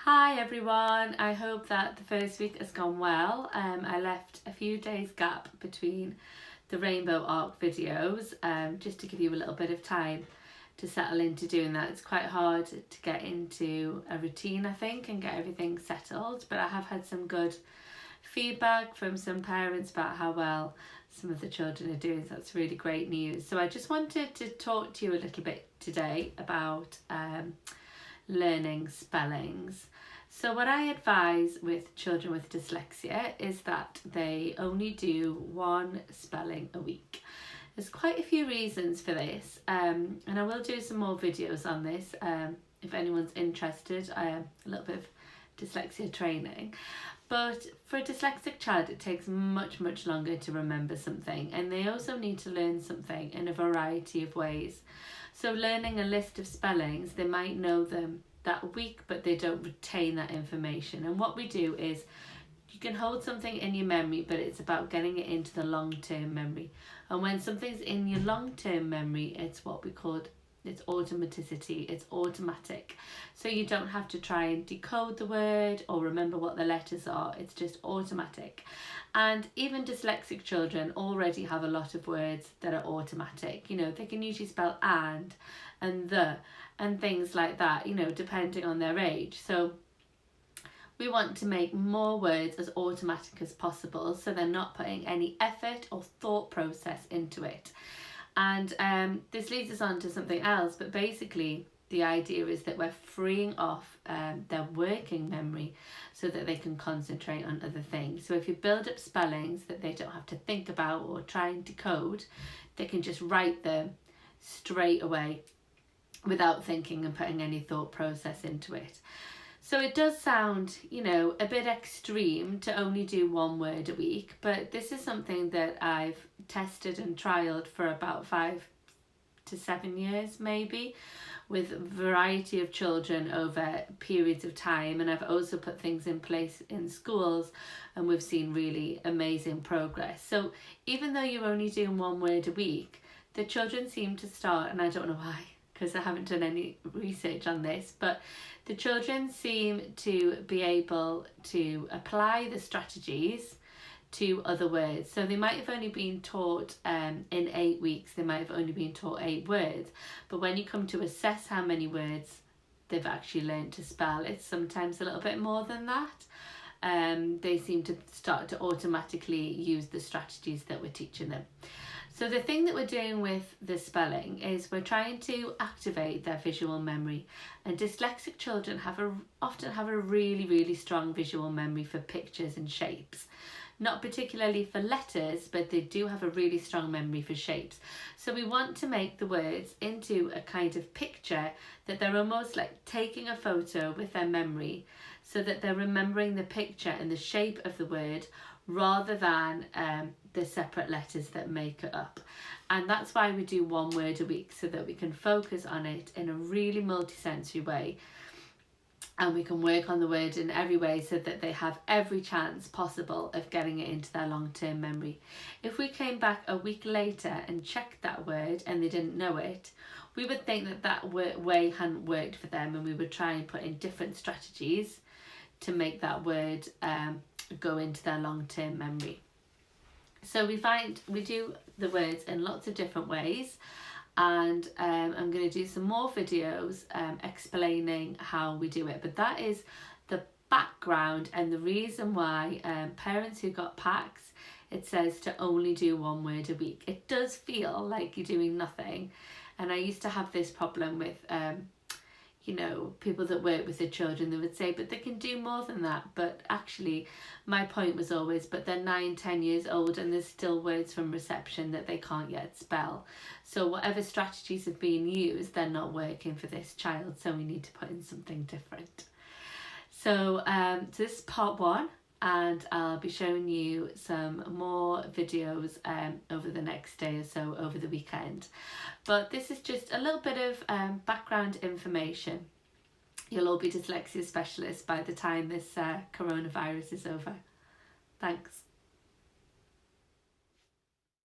Hi everyone, I hope that the first week has gone well. I left a few days gap between the Rainbow Arc videos just to give you a little bit of time to settle into doing that. It's quite hard to get into a routine, I think, and get everything settled, but I have had some good feedback from some parents about how well some of the children are doing, so that's really great news. So I just wanted to talk to you a little bit today about learning spellings. So what I advise with children with dyslexia is that they only do one spelling a week. There's quite a few reasons for this, and I will do some more videos on this if anyone's interested. A little bit of dyslexia training. But for a dyslexic child, it takes much longer to remember something, and they also need to learn something in a variety of ways. So learning a list of spellings, they might know them that week, but they don't retain that information. And what we do is, you can hold something in your memory, but it's about getting it into the long-term memory. And when something's in your long-term memory, it's what we call it's automaticity, it's automatic. So you don't have to try and decode the word or remember what the letters are, it's just automatic. And even dyslexic children already have a lot of words that are automatic. You know, they can usually spell and the and things like that, you know, depending on their age. So we want to make more words as automatic as possible, so they're not putting any effort or thought process into it. And this leads us on to something else, but basically the idea is that we're freeing off their working memory so that they can concentrate on other things. So if you build up spellings that they don't have to think about or try and decode, they can just write them straight away without thinking and putting any thought process into it. So it does sound, you know, a bit extreme to only do one word a week, but this is something that I've tested and trialed for about 5 to 7 years maybe, with a variety of children over periods of time. And I've also put things in place in schools, and we've seen really amazing progress. So even though you're only doing one word a week, the children seem to start, and I don't know why, because I haven't done any research on this, but the children seem to be able to apply the strategies to other words. So they might have only been taught in 8 weeks, they might have only been taught 8 words, but when you come to assess how many words they've actually learned to spell, it's sometimes a little bit more than that. They seem to start to automatically use the strategies that we're teaching them. So the thing that we're doing with the spelling is we're trying to activate their visual memory. And dyslexic children often have a really strong visual memory for pictures and shapes. Not particularly for letters, but they do have a really strong memory for shapes. So we want to make the words into a kind of picture that they're almost like taking a photo with their memory, so that they're remembering the picture and the shape of the word rather than the separate letters that make it up. And that's why we do one word a week, so that we can focus on it in a really multisensory way, and we can work on the word in every way so that they have every chance possible of getting it into their long-term memory. If we came back a week later and checked that word and they didn't know it, we would think that way hadn't worked for them, and we would try and put in different strategies to make that word go into their long-term memory. So we do the words in lots of different ways, and I'm going to do some more videos explaining how we do it. But that is the background and the reason why parents who got PACS, it says to only do one word a week. It does feel like you're doing nothing, and I used to have this problem with you know, people that work with the children. They would say, but they can do more than that. But actually my point was always, but they're 9-10 years old and there's still words from reception that they can't yet spell. So whatever strategies have been used, they're not working for this child, so we need to put in something different. So this is part 1, and I'll be showing you some more videos over the next day or so over the weekend. But this is just a little bit of background information. You'll all be dyslexia specialists by the time this coronavirus is over. Thanks.